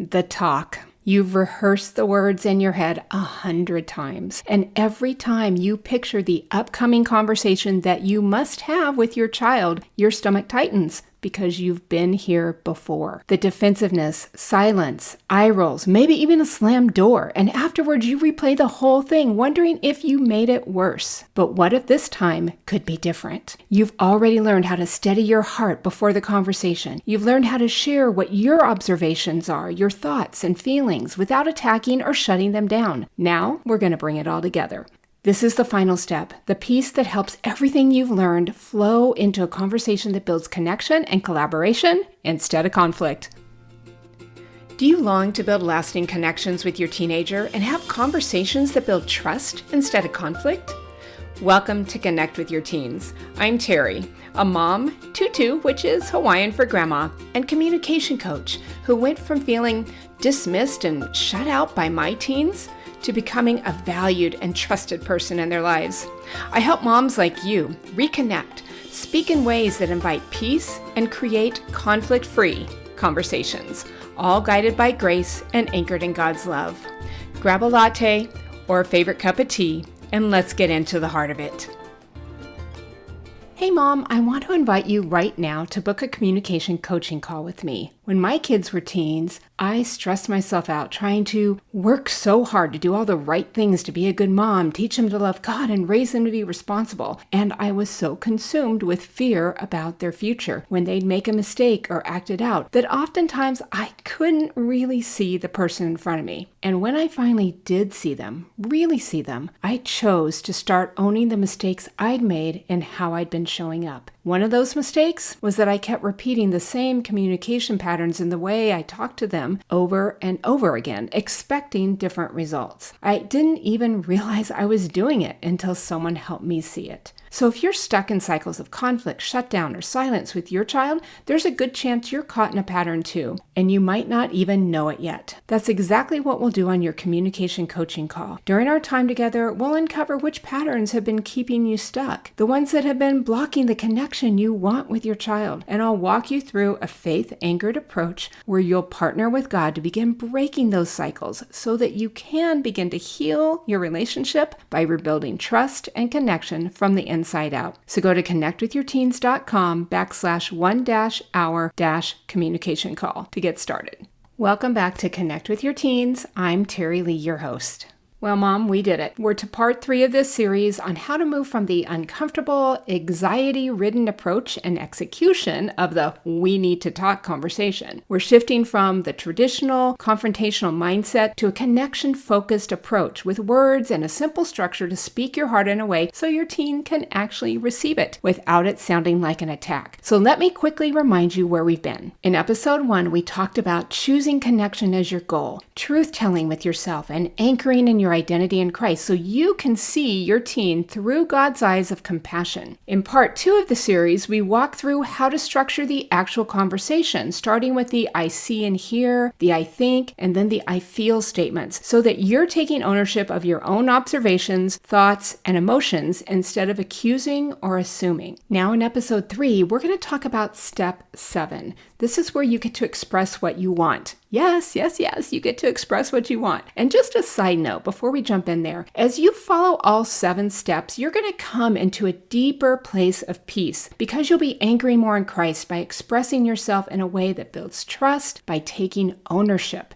the talk. You've rehearsed the words in your head 100 times, and every time you picture the upcoming conversation that you must have with your child, your stomach tightens because you've been here before. The defensiveness, silence, eye rolls, maybe even a slammed door, and afterwards you replay the whole thing, wondering if you made it worse. But what if this time could be different? You've already learned how to steady your heart before the conversation. You've learned how to share what your observations are, your thoughts and feelings, without attacking or shutting them down. Now we're going to bring it all together. This is the final step, the piece that helps everything you've learned flow into a conversation that builds connection and collaboration instead of conflict. Do you long to build lasting connections with your teenager and have conversations that build trust instead of conflict? Welcome to Connect with Your Teens. I'm Terry, a mom, tutu, which is Hawaiian for grandma, and communication coach who went from feeling dismissed and shut out by my teens to becoming a valued and trusted person in their lives. I help moms like you reconnect, speak in ways that invite peace, and create conflict-free conversations, all guided by grace and anchored in God's love. Grab a latte or a favorite cup of tea, and let's get into the heart of it. Hey Mom, I want to invite you right now to book a communication coaching call with me. When my kids were teens, I stressed myself out trying to work so hard to do all the right things to be a good mom, teach them to love God, and raise them to be responsible. And I was so consumed with fear about their future when they'd make a mistake or act it out that oftentimes I couldn't really see the person in front of me. And when I finally did see them, really see them, I chose to start owning the mistakes I'd made and how I'd been showing up. One of those mistakes was that I kept repeating the same communication patterns in the way I talked to them over and over again, expecting different results. I didn't even realize I was doing it until someone helped me see it. So if you're stuck in cycles of conflict, shutdown, or silence with your child, there's a good chance you're caught in a pattern too, and you might not even know it yet. That's exactly what we'll do on your communication coaching call. During our time together, we'll uncover which patterns have been keeping you stuck, the ones that have been blocking the connection you want with your child, and I'll walk you through a faith-anchored approach where you'll partner with God to begin breaking those cycles so that you can begin to heal your relationship by rebuilding trust and connection from the inside out. So go to connectwithyourteens.com/1-hour-communication call to get started. Welcome back to Connect with Your Teens. I'm Terry Lee, your host. Well, Mom, we did it. We're to part 3 of this series on how to move from the uncomfortable, anxiety-ridden approach and execution of the we need to talk conversation. We're shifting from the traditional confrontational mindset to a connection-focused approach with words and a simple structure to speak your heart in a way so your teen can actually receive it without it sounding like an attack. So let me quickly remind you where we've been. In episode 1, we talked about choosing connection as your goal, truth-telling with yourself, and anchoring in your identity in Christ so you can see your teen through God's eyes of compassion. In part 2 of the series, we walk through how to structure the actual conversation, starting with the I see and hear, the I think, and then the I feel statements, so that you're taking ownership of your own observations, thoughts, and emotions instead of accusing or assuming. Now in episode 3, we're going to talk about step 7. This is where you get to express what you want. Yes, you get to express what you want. And just a side note before we jump in there, as you follow all 7 steps, you're going to come into a deeper place of peace because you'll be anchoring more in Christ by expressing yourself in a way that builds trust by taking ownership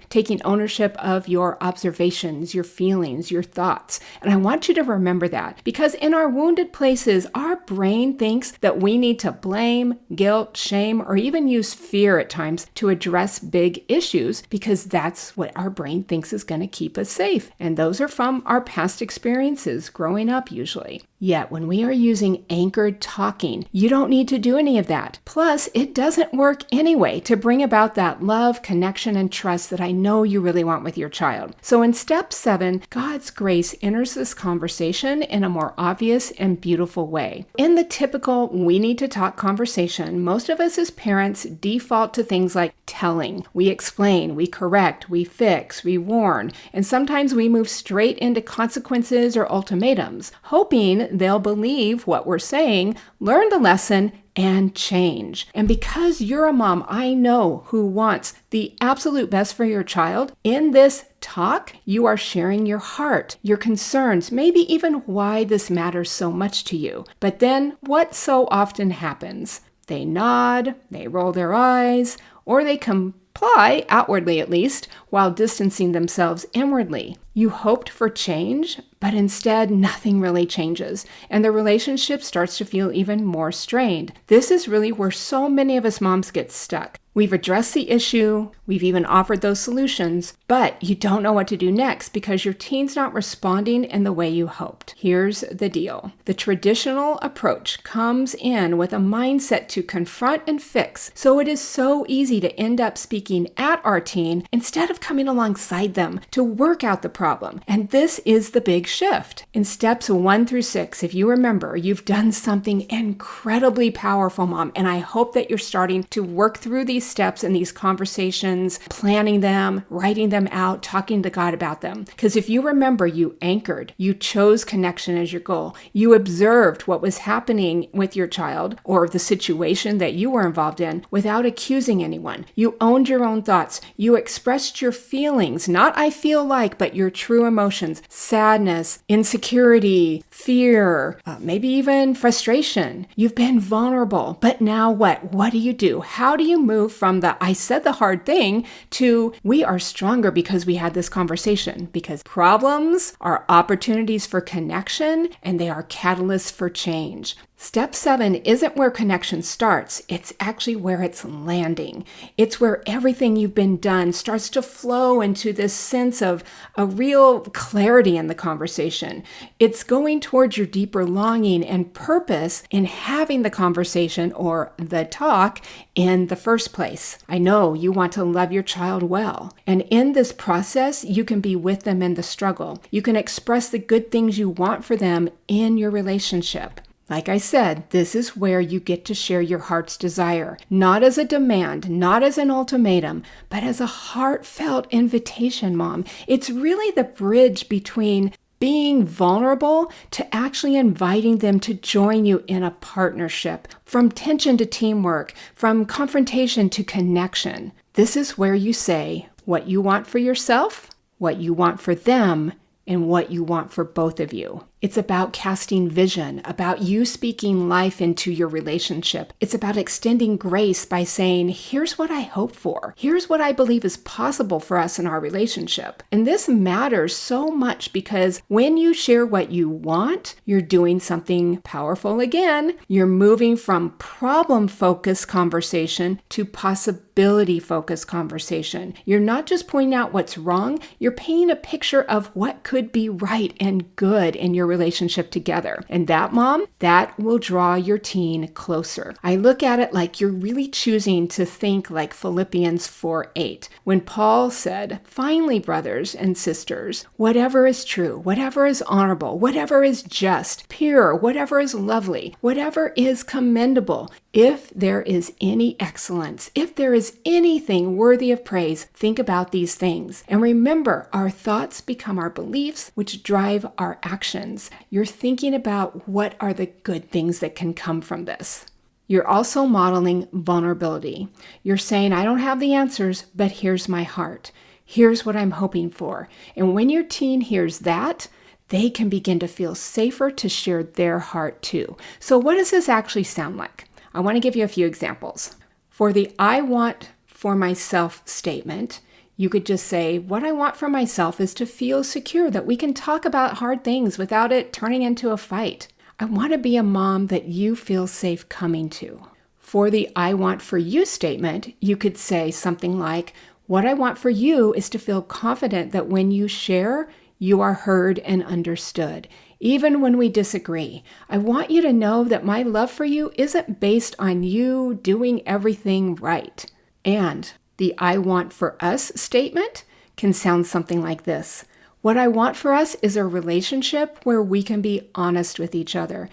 of your observations, your feelings, your thoughts. And I want you to remember that because in our wounded places, our brain thinks that we need to blame, guilt, shame, or even use fear at times to address big issues because that's what our brain thinks is going to keep us safe. And those are from our past experiences growing up usually. Yet when we are using anchored talking, you don't need to do any of that. Plus, it doesn't work anyway to bring about that love, connection, and trust that I know you really want with your child. So in step 7, God's grace enters this conversation in a more obvious and beautiful way. In the typical we need to talk conversation, most of us as parents default to things like telling. We explain explain, we correct, we fix, we warn, and sometimes we move straight into consequences or ultimatums, hoping they'll believe what we're saying, learn the lesson, and change. And because you're a mom, I know who wants the absolute best for your child. In this talk, you are sharing your heart, your concerns, maybe even why this matters so much to you. But then what so often happens? They nod, they roll their eyes, or they comply, outwardly at least, while distancing themselves inwardly. You hoped for change, but instead nothing really changes, and the relationship starts to feel even more strained. This is really where so many of us moms get stuck. We've addressed the issue, we've even offered those solutions, but you don't know what to do next because your teen's not responding in the way you hoped. Here's the deal. The traditional approach comes in with a mindset to confront and fix, so it is so easy to end up speaking at our teen instead of coming alongside them to work out the problem. And this is the big shift. In steps 1 through 6, if you remember, you've done something incredibly powerful, mom, and I hope that you're starting to work through these steps and these conversations, planning them, writing them out, talking to God about them. Because if you remember, you anchored, you chose connection as your goal, you observed what was happening with your child or the situation that you were involved in without accusing anyone. You owned your own thoughts. You expressed your feelings, not I feel like, but your true emotions, sadness, insecurity, fear, maybe even frustration. You've been vulnerable, but now what? What do? How do you move from the I said the hard thing to we are stronger because we had this conversation? Because problems are opportunities for connection and they are catalysts for change. Step 7 isn't where connection starts. It's actually where it's landing. It's where everything you've been done starts to flow into this sense of a real clarity in the conversation. It's going towards your deeper longing and purpose in having the conversation or the talk in the first place. I know you want to love your child well. And in this process, you can be with them in the struggle. You can express the good things you want for them in your relationship. Like I said, this is where you get to share your heart's desire, not as a demand, not as an ultimatum, but as a heartfelt invitation, mom. It's really the bridge between being vulnerable to actually inviting them to join you in a partnership, from tension to teamwork, from confrontation to connection. This is where you say what you want for yourself, what you want for them, and what you want for both of you. It's about casting vision, about you speaking life into your relationship. It's about extending grace by saying, here's what I hope for. Here's what I believe is possible for us in our relationship. And this matters so much because when you share what you want, you're doing something powerful again. You're moving from problem-focused conversation to possibility-focused conversation. You're not just pointing out what's wrong, you're painting a picture of what could be right and good in your relationship together. And that, mom, that will draw your teen closer. I look at it like you're really choosing to think like Philippians 4:8, when Paul said, finally, brothers and sisters, whatever is true, whatever is honorable, whatever is just, pure, whatever is lovely, whatever is commendable, if there is any excellence, if there is anything worthy of praise, think about these things. And remember, our thoughts become our beliefs, which drive our actions. You're thinking about what are the good things that can come from this. You're also modeling vulnerability. You're saying, I don't have the answers, but here's my heart. Here's what I'm hoping for. And when your teen hears that, they can begin to feel safer to share their heart too. So what does this actually sound like? I want to give you a few examples. For the I want for myself statement, you could just say, what I want for myself is to feel secure, that we can talk about hard things without it turning into a fight. I want to be a mom that you feel safe coming to. For the I want for you statement, you could say something like, what I want for you is to feel confident that when you share, you are heard and understood. Even when we disagree, I want you to know that my love for you isn't based on you doing everything right. And the I want for us statement can sound something like this. What I want for us is a relationship where we can be honest with each other,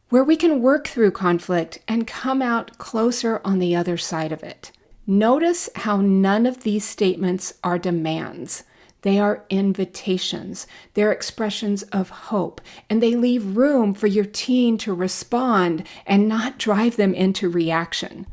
where we can work through conflict and come out closer on the other side of it. Notice how none of these statements are demands. They are invitations. They're expressions of hope, and they leave room for your teen to respond and not drive them into reaction.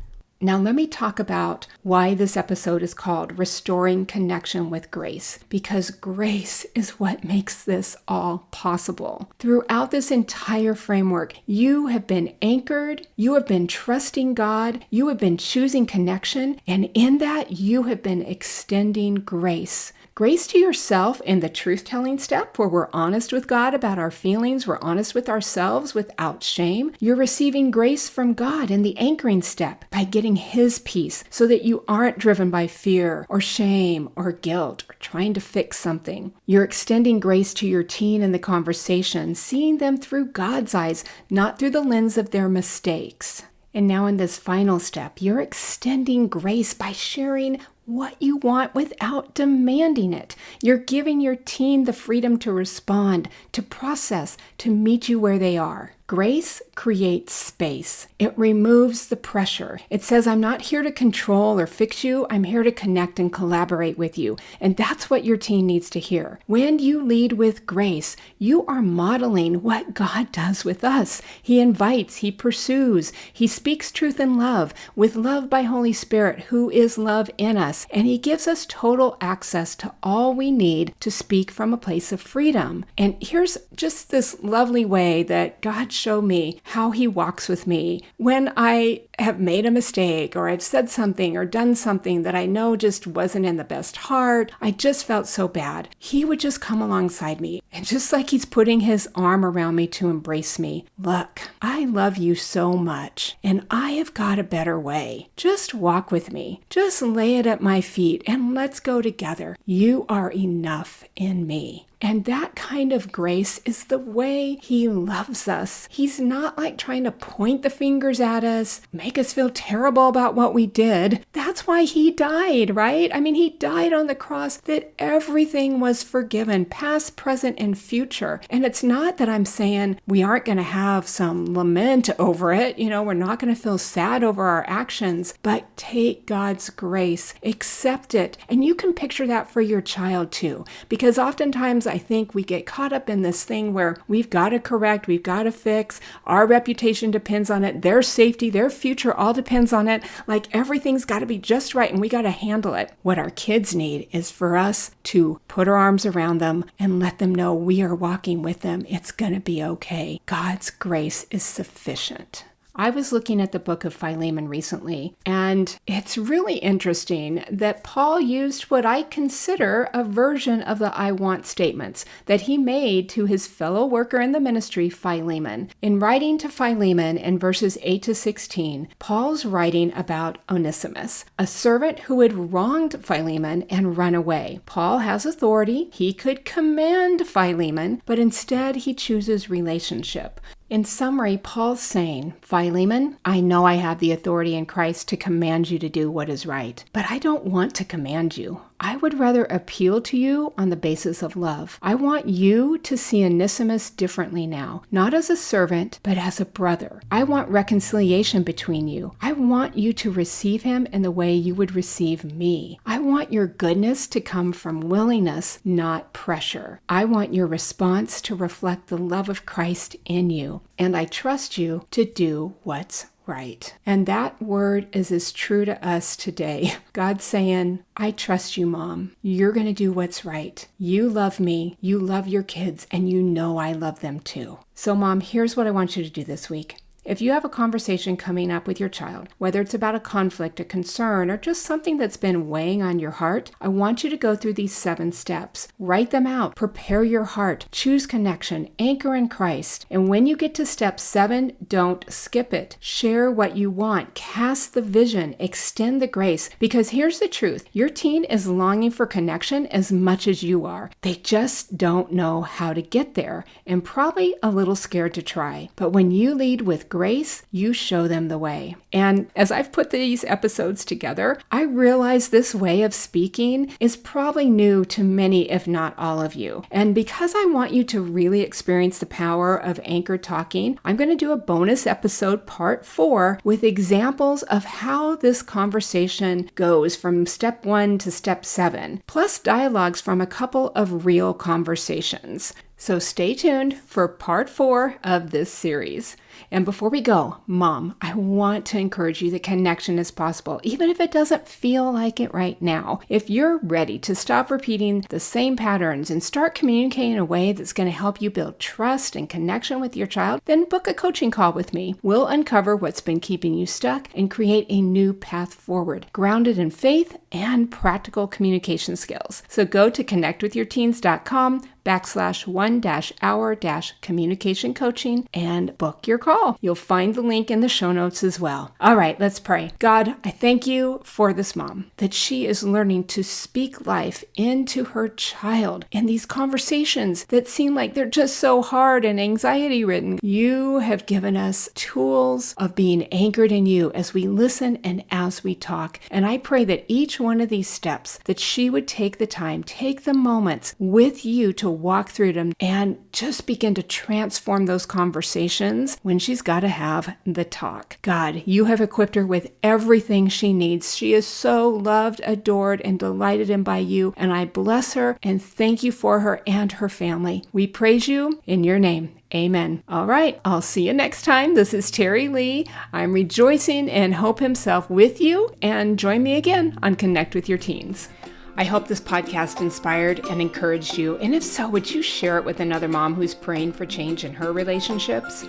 Now, let me talk about why this episode is called Restoring Connection with Grace, because grace is what makes this all possible. Throughout this entire framework, you have been anchored, you have been trusting God, you have been choosing connection, and in that, you have been extending grace. Grace to yourself in the truth-telling step, where we're honest with God about our feelings, we're honest with ourselves without shame. You're receiving grace from God in the anchoring step by getting His peace so that you aren't driven by fear or shame or guilt or trying to fix something. You're extending grace to your teen in the conversation, seeing them through God's eyes, not through the lens of their mistakes. And now in this final step, you're extending grace by sharing what you want without demanding it. You're giving your teen the freedom to respond, to process, to meet you where they are. Grace creates space. It removes the pressure. It says, I'm not here to control or fix you. I'm here to connect and collaborate with you. And that's what your teen needs to hear. When you lead with grace, you are modeling what God does with us. He invites, He pursues, He speaks truth in love, with love by Holy Spirit, who is love in us. And He gives us total access to all we need to speak from a place of freedom. And here's just this lovely way that God showed me how He walks with me when I have made a mistake, or I've said something or done something that I know just wasn't in the best heart. I just felt so bad. He would just come alongside me, and just like He's putting His arm around me to embrace me. Look, I love you so much, and I have got a better way. Just walk with me. Just lay it at my feet, and let's go together. You are enough in me. And that kind of grace is the way He loves us. He's not like trying to point the fingers at us, make us feel terrible about what we did. That's why He died, right? I mean, He died on the cross that everything was forgiven, past, present, and future. And it's not that I'm saying we aren't going to have some lament over it. We're not going to feel sad over our actions, but take God's grace, accept it. And you can picture that for your child too, because oftentimes I think we get caught up in this thing where we've got to correct, we've got to fix, our reputation depends on it, their safety, their future all depends on it, like everything's got to be just right and we got to handle it. What our kids need is for us to put our arms around them and let them know we are walking with them. It's going to be okay. God's grace is sufficient. I was looking at the book of Philemon recently, and it's really interesting that Paul used what I consider a version of the I want statements that he made to his fellow worker in the ministry, Philemon. In writing to Philemon in verses 8 to 16, Paul's writing about Onesimus, a servant who had wronged Philemon and run away. Paul has authority. He could command Philemon, but instead he chooses relationship. In summary, Paul's saying, Philemon, I know I have the authority in Christ to command you to do what is right, but I don't want to command you. I would rather appeal to you on the basis of love. I want you to see Onesimus differently now, not as a servant, but as a brother. I want reconciliation between you. I want you to receive him in the way you would receive me. I want your goodness to come from willingness, not pressure. I want your response to reflect the love of Christ in you, and I trust you to do what's right. And that word is as true to us today. God's saying, I trust you, Mom. You're going to do what's right. You love me, you love your kids, and you know I love them too. So, Mom, here's what I want you to do this week. If you have a conversation coming up with your child, whether it's about a conflict, a concern, or just something that's been weighing on your heart, I want you to go through these 7 steps. Write them out. Prepare your heart. Choose connection. Anchor in Christ. And when you get to step 7, don't skip it. Share what you want. Cast the vision. Extend the grace. Because here's the truth. Your teen is longing for connection as much as you are. They just don't know how to get there and probably a little scared to try. But when you lead with grace, you show them the way. And as I've put these episodes together, I realize this way of speaking is probably new to many, if not all of you. And because I want you to really experience the power of anchor talking, I'm going to do a bonus episode, part 4, with examples of how this conversation goes from step 1 to step 7, plus dialogues from a couple of real conversations. So stay tuned for part 4 of this series. And before we go, Mom, I want to encourage you that connection is possible, even if it doesn't feel like it right now. If you're ready to stop repeating the same patterns and start communicating in a way that's going to help you build trust and connection with your child, then book a coaching call with me. We'll uncover what's been keeping you stuck and create a new path forward, grounded in faith and practical communication skills. So go to connectwithyourteens.com/1-hour-communication coaching and book your call. You'll find the link in the show notes as well. All right, let's pray. God, I thank you for this mom, that she is learning to speak life into her child in these conversations that seem like they're just so hard and anxiety ridden. You have given us tools of being anchored in you as we listen and as we talk. And I pray that each one of these steps, that she would take the time, take the moments with you to walk through them and just begin to transform those conversations when she's got to have the talk. God, you have equipped her with everything she needs. She is so loved, adored, and delighted in by you, and I bless her and thank you for her and her family. We praise you in your name. Amen. All right, I'll see you next time. This is Terry Lee. I'm rejoicing in Hope himself with you, and join me again on Connect with Your Teens. I hope this podcast inspired and encouraged you, and if so, would you share it with another mom who's praying for change in her relationships?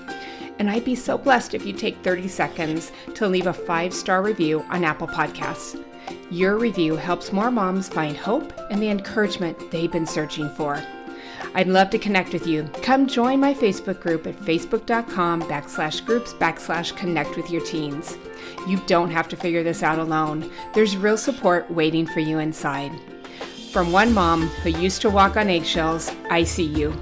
And I'd be so blessed if you take 30 seconds to leave a 5-star review on Apple Podcasts. Your review helps more moms find hope and the encouragement they've been searching for. I'd love to connect with you. Come join my Facebook group at facebook.com/groups/connectwithyourteens. You don't have to figure this out alone. There's real support waiting for you inside. From one mom who used to walk on eggshells, I see you,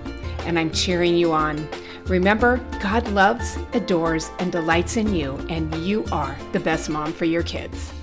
and I'm cheering you on. Remember, God loves, adores, and delights in you, and you are the best mom for your kids.